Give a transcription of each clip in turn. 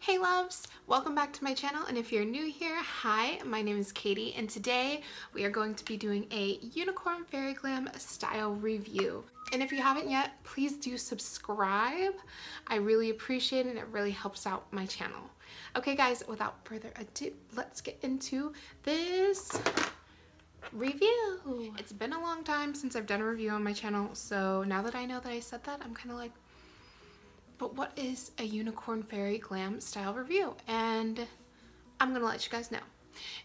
Hey loves, welcome back to my channel, and if you're new here, hi, my name is Katie, and today we are going to be doing a Unicorn Fairy Glam style review. And if you haven't yet, please do subscribe. I really appreciate it and it really helps out my channel. Okay guys, without further ado, let's get into this review. It's been a long time since I've done a review on my channel, so now that I know that I said that, I'm kind of like, but what is a Unicorn Fairy Glam style review? And I'm gonna let you guys know.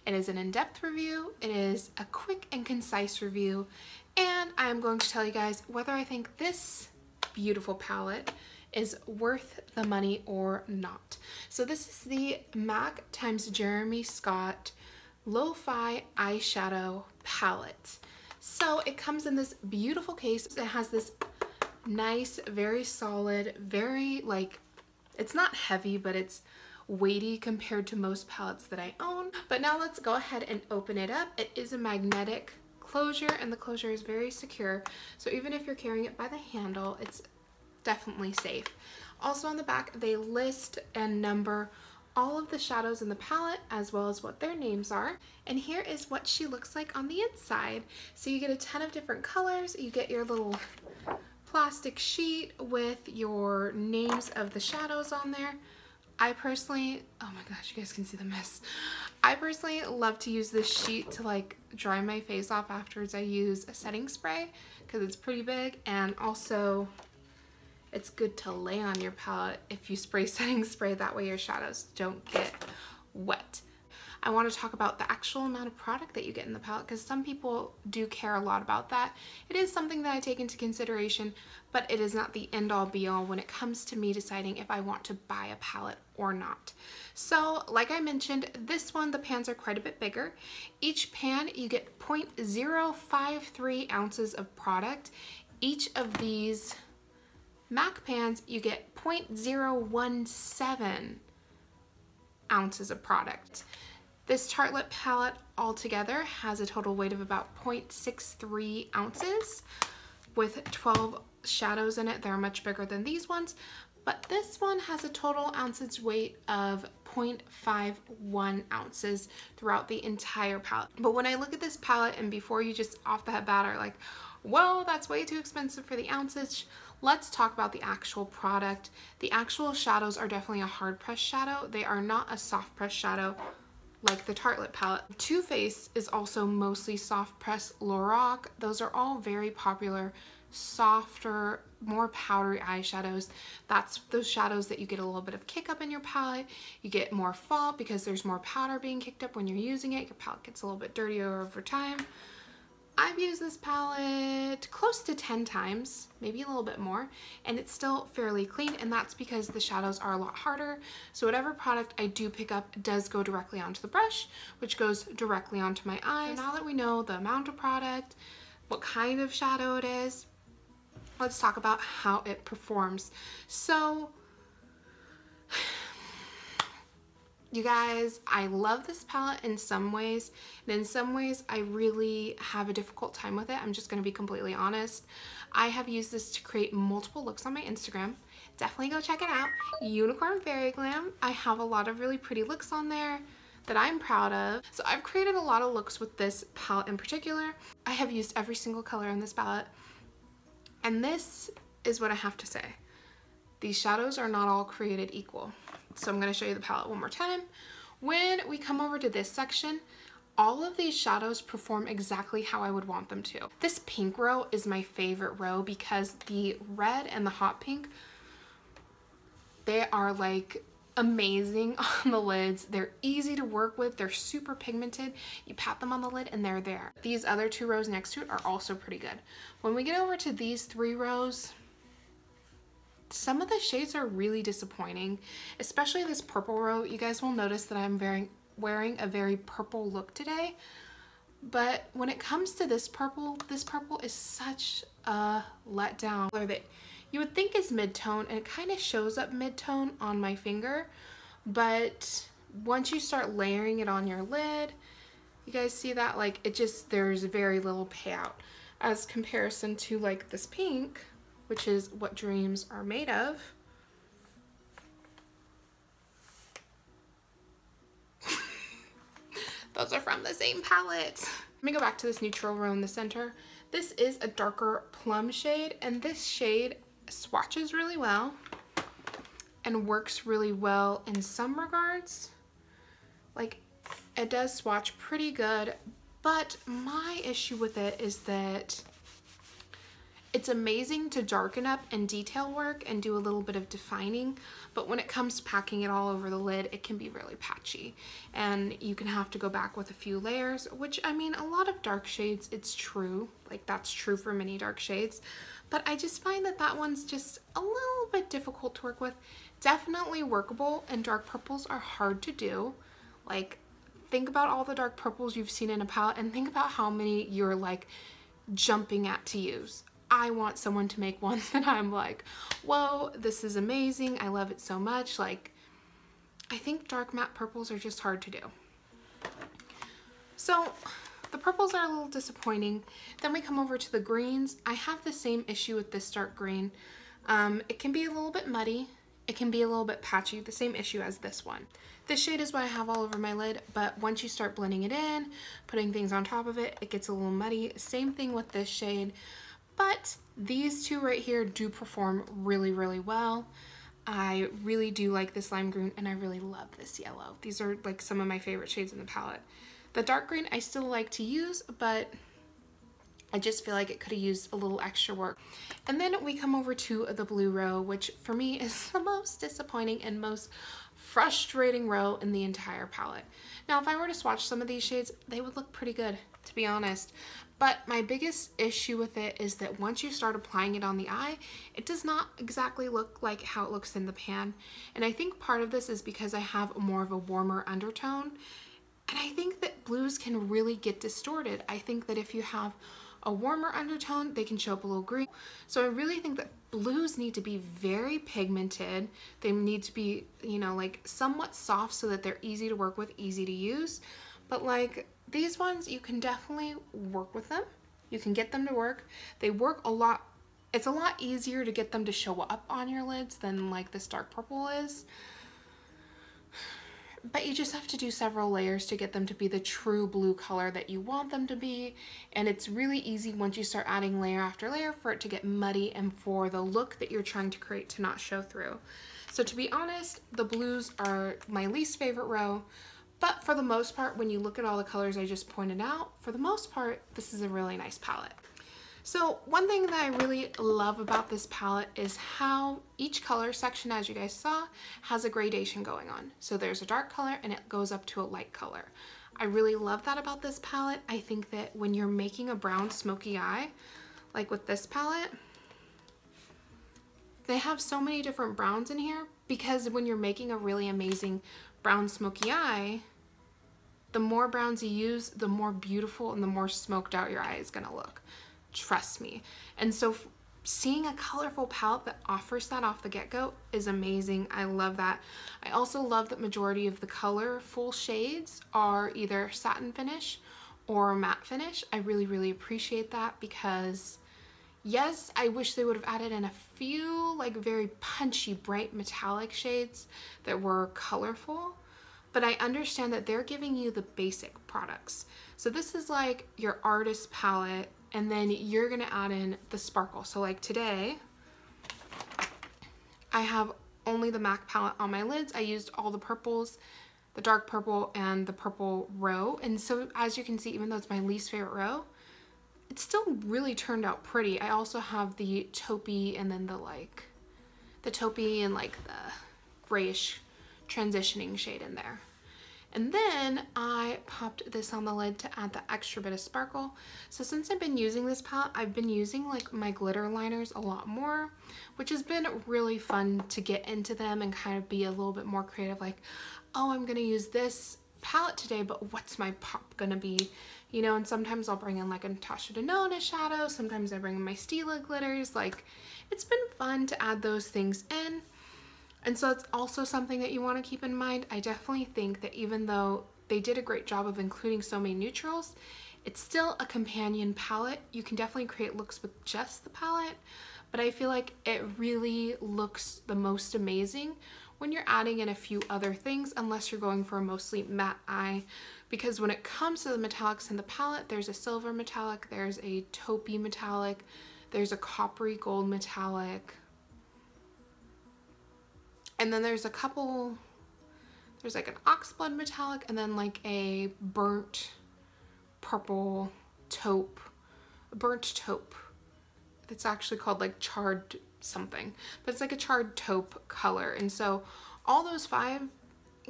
It is an in-depth review, it is a quick and concise review, and I am going to tell you guys whether I think this beautiful palette is worth the money or not. So this is the MAC times Jeremy Scott Lo-Fi Eyeshadow Palette. So it comes in this beautiful case. It has this nice, very solid, very it's not heavy, but it's weighty compared to most palettes that I own. But now let's go ahead and open it up. It is a magnetic closure and the closure is very secure. So even if you're carrying it by the handle, it's definitely safe. Also on the back, they list and number all of the shadows in the palette as well as what their names are. And here is what she looks like on the inside. So you get a ton of different colors. You get your little plastic sheet with your names of the shadows on there. I personally, oh my gosh, you guys can see the mess. I personally love to use this sheet to dry my face off afterwards. I use a setting spray because it's pretty big, and also it's good to lay on your palette if you spray setting spray, that way your shadows don't get wet. I want to talk about the actual amount of product that you get in the palette because some people do care a lot about that. It is something that I take into consideration, but it is not the end-all be-all when it comes to me deciding if I want to buy a palette or not. So like I mentioned, this one, the pans are quite a bit bigger. Each pan you get 0.053 ounces of product. Each of these MAC pans you get 0.017 ounces of product. This Tartelette palette altogether has a total weight of about 0.63 ounces with 12 shadows in it. They're much bigger than these ones, but this one has a total ounces weight of 0.51 ounces throughout the entire palette. But when I look at this palette, and before you just off the bat are like, whoa, that's way too expensive for the ounces, let's talk about the actual product. The actual shadows are definitely a hard press shadow. They are not a soft press shadow like the Tartelette palette. Too Faced is also mostly soft press. Lorac, those are all very popular, softer, more powdery eyeshadows. That's those shadows that you get a little bit of kick up in your palette. You get more fall because there's more powder being kicked up when you're using it. Your palette gets a little bit dirtier over time. I've used this palette close to 10 times, maybe a little bit more, and it's still fairly clean, and that's because the shadows are a lot harder. So whatever product I do pick up does go directly onto the brush, which goes directly onto my eyes. So now that we know the amount of product, what kind of shadow it is, let's talk about how it performs. So you guys, I love this palette in some ways, and in some ways I really have a difficult time with it. I'm just going to be completely honest. I have used this to create multiple looks on my Instagram. Definitely go check it out. Unicorn Fairy Glam. I have a lot of really pretty looks on there that I'm proud of. So I've created a lot of looks with this palette in particular. I have used every single color in this palette, and this is what I have to say. These shadows are not all created equal. So I'm going to show you the palette one more time. When we come over to this section, all of these shadows perform exactly how I would want them to. This pink row is my favorite row because the red and the hot pink, they are amazing on the lids. They're easy to work with. They're super pigmented. You pat them on the lid and they're there. These other two rows next to it are also pretty good. When we get over to these three rows, some of the shades are really disappointing, especially this purple row. You guys will notice that I'm wearing a very purple look today, but when it comes to this purple is such a letdown. Color that you would think is mid-tone, and it kind of shows up mid-tone on my finger, but once you start layering it on your lid, you guys see that there's very little payout as comparison to this pink, which is what dreams are made of. those are from the same palette. Let me go back to this neutral row in the center. This is a darker plum shade, and this shade swatches really well and works really well in some regards. Like, it does swatch pretty good, but my issue with it is that it's amazing to darken up and detail work and do a little bit of defining, but when it comes to packing it all over the lid, it can be really patchy, and you can have to go back with a few layers, which, I mean, a lot of dark shades, it's true, like that's true for many dark shades, but I just find that that one's just a little bit difficult to work with. Definitely workable, and dark purples are hard to do. Like, think about all the dark purples you've seen in a palette and think about how many you're like jumping at to use. I want someone to make one that I'm like, whoa, this is amazing, I love it so much. Like, I think dark matte purples are just hard to do. So the purples are a little disappointing. Then we come over to the greens. I have the same issue with this dark green. It can be a little bit muddy. It can be a little bit patchy, the same issue as this one. This shade is what I have all over my lid, but once you start blending it in, putting things on top of it, it gets a little muddy. Same thing with this shade. But these two right here do perform really, really well. I really do like this lime green, and I really love this yellow. These are like some of my favorite shades in the palette. The dark green I still like to use, but I just feel like it could have used a little extra work. And then we come over to the blue row, which for me is the most disappointing and most frustrating row in the entire palette. Now, if I were to swatch some of these shades, they would look pretty good, to be honest. But my biggest issue with it is that once you start applying it on the eye, it does not exactly look like how it looks in the pan. And I think part of this is because I have more of a warmer undertone. And I think that blues can really get distorted. I think that if you have a warmer undertone, they can show up a little green. So I really think that blues need to be very pigmented. They need to be, you know, like somewhat soft so that they're easy to work with, easy to use. But like these ones, you can definitely work with them. You can get them to work. They work a lot. It's a lot easier to get them to show up on your lids than like this dark purple is. But you just have to do several layers to get them to be the true blue color that you want them to be. And it's really easy once you start adding layer after layer for it to get muddy and for the look that you're trying to create to not show through. So to be honest, the blues are my least favorite row. But for the most part, when you look at all the colors I just pointed out, for the most part, this is a really nice palette. So one thing that I really love about this palette is how each color section, as you guys saw, has a gradation going on. So there's a dark color and it goes up to a light color. I really love that about this palette. I think that when you're making a brown smoky eye, like with this palette, they have so many different browns in here because when you're making a really amazing brown smoky eye, the more browns you use, the more beautiful and the more smoked out your eye is gonna look. Trust me. And so seeing a colorful palette that offers that off the get-go is amazing. I love that. I also love that majority of the colorful shades are either satin finish or matte finish. I really, really appreciate that because yes, I wish they would have added in a few like very punchy, bright metallic shades that were colorful, but I understand that they're giving you the basic products. So this is like your artist palette, and then you're gonna add in the sparkle. So like today, I have only the MAC palette on my lids. I used all the purples, the dark purple and the purple row. And so as you can see, even though it's my least favorite row, it still really turned out pretty. I also have the taupey and then the taupey and like the grayish transitioning shade in there. And then I popped this on the lid to add the extra bit of sparkle. So since I've been using this palette, I've been using like my glitter liners a lot more, which has been really fun to get into them and kind of be a little bit more creative. Like, oh, I'm gonna use this palette today, but what's my pop gonna be? You know, and sometimes I'll bring in like a Natasha Denona shadow. Sometimes I bring in my Stila glitters. Like, it's been fun to add those things in. And so it's also something that you want to keep in mind. I definitely think that even though they did a great job of including so many neutrals, it's still a companion palette. You can definitely create looks with just the palette, but I feel like it really looks the most amazing when you're adding in a few other things, unless you're going for a mostly matte eye. Because when it comes to the metallics in the palette, there's a silver metallic, there's a taupey metallic, there's a coppery gold metallic, and then there's a couple, there's like an oxblood metallic, and then like a burnt purple taupe, burnt taupe. It's actually called like charred something, but it's like a charred taupe color. And so all those 5,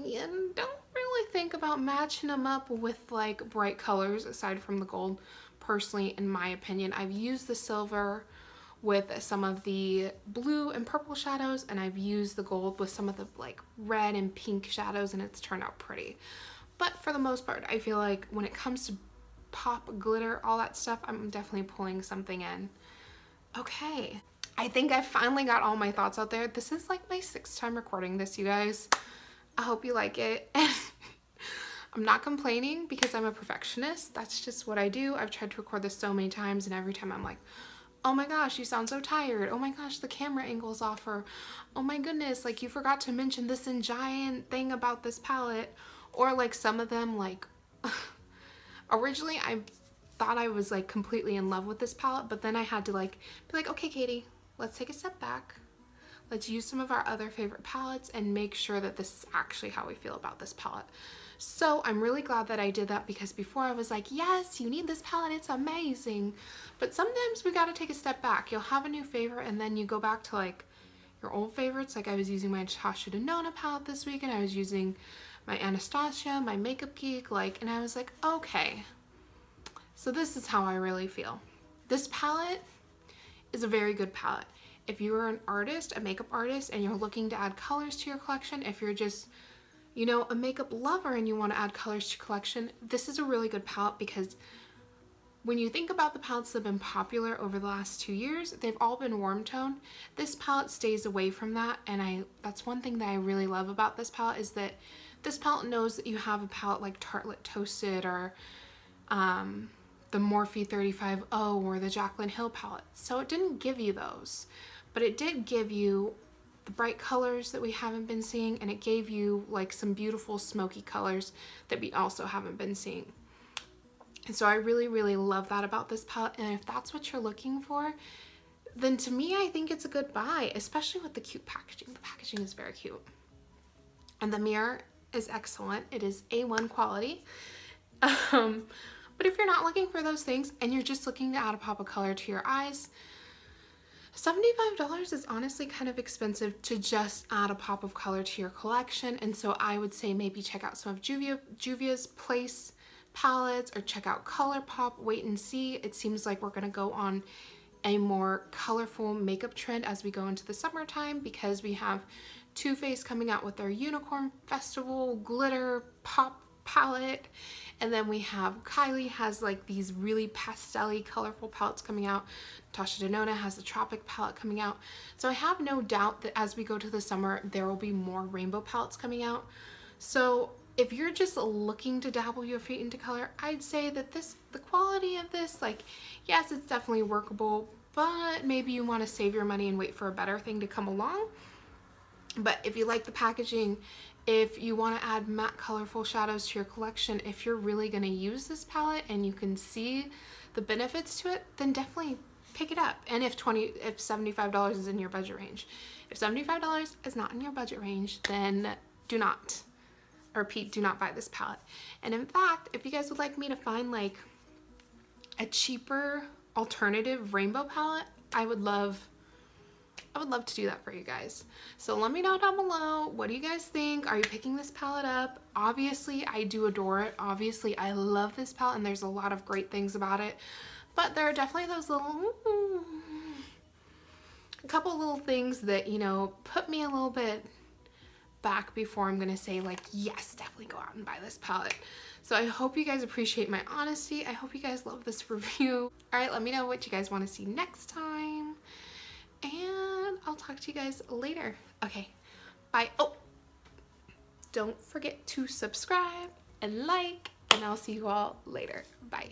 you don't really think about matching them up with like bright colors aside from the gold. Personally, in my opinion, I've used the silver with some of the blue and purple shadows, and I've used the gold with some of the like red and pink shadows, and it's turned out pretty. But for the most part, I feel like when it comes to pop, glitter, all that stuff, I'm definitely pulling something in. Okay, I think I finally got all my thoughts out there. This is like my 6th time recording this, you guys. I hope you like it. I'm not complaining because I'm a perfectionist. That's just what I do. I've tried to record this so many times, and every time I'm like, oh my gosh, you sound so tired. Oh my gosh, the camera angle's off. Or, oh my goodness, like you forgot to mention this giant thing about this palette. Or like some of them, like, originally I thought I was like completely in love with this palette, but then I had to like be like, okay, Katie, let's take a step back. Let's use some of our other favorite palettes and make sure that this is actually how we feel about this palette. So I'm really glad that I did that, because before I was like, yes, you need this palette, it's amazing. But sometimes we gotta take a step back. You'll have a new favorite and then you go back to like your old favorites. Like I was using my Natasha Denona palette this week, and I was using my Anastasia, my Makeup Geek, like, and I was like, okay, so this is how I really feel. This palette is a very good palette. If you are an artist, a makeup artist, and you're looking to add colors to your collection, if you're just, you know, a makeup lover and you want to add colors to your collection, this is a really good palette, because when you think about the palettes that have been popular over the last 2 years, they've all been warm tone. This palette stays away from that, and that's one thing that I really love about this palette, is that this palette knows that you have a palette like Tartelette Toasted, or the Morphe 35O, or the Jaclyn Hill palette. So it didn't give you those, but it did give you the bright colors that we haven't been seeing, and it gave you like some beautiful smoky colors that we also haven't been seeing. And so I really, really love that about this palette, and if that's what you're looking for, then to me, I think it's a good buy, especially with the cute packaging. The packaging is very cute. And the mirror is excellent. It is A1 quality. But if you're not looking for those things and you're just looking to add a pop of color to your eyes, $75 is honestly kind of expensive to just add a pop of color to your collection. And so I would say maybe check out some of Juvia's Place palettes, or check out ColourPop, wait and see. It seems like we're gonna go on a more colorful makeup trend as we go into the summertime, because we have Too Faced coming out with their Unicorn Festival glitter pop palette, and then we have Kylie has like these really pastel-y colorful palettes coming out. Natasha Denona has the Tropic palette coming out. So I have no doubt that as we go to the summer, there will be more rainbow palettes coming out. So if you're just looking to dabble your feet into color, I'd say that the quality of this, like, yes, it's definitely workable, but maybe you want to save your money and wait for a better thing to come along. But if you like the packaging, if you want to add matte colorful shadows to your collection, if you're really going to use this palette and you can see the benefits to it, then definitely pick it up. And if $75 is in your budget range. If $75 is not in your budget range, then do not, I repeat, do not buy this palette. And in fact, if you guys would like me to find like a cheaper alternative rainbow palette, I would love to do that for you guys. So let me know down below, what do you guys think? Are you picking this palette up? Obviously, I do adore it. Obviously, I love this palette, and there's a lot of great things about it. But there are definitely those little, a couple little things that, you know, put me a little bit back before I'm gonna say like, yes, definitely go out and buy this palette. So I hope you guys appreciate my honesty. I hope you guys love this review. All right, let me know what you guys want to see next time. And I'll talk to you guys later. Okay, bye. Oh, don't forget to subscribe and like, and I'll see you all later. Bye.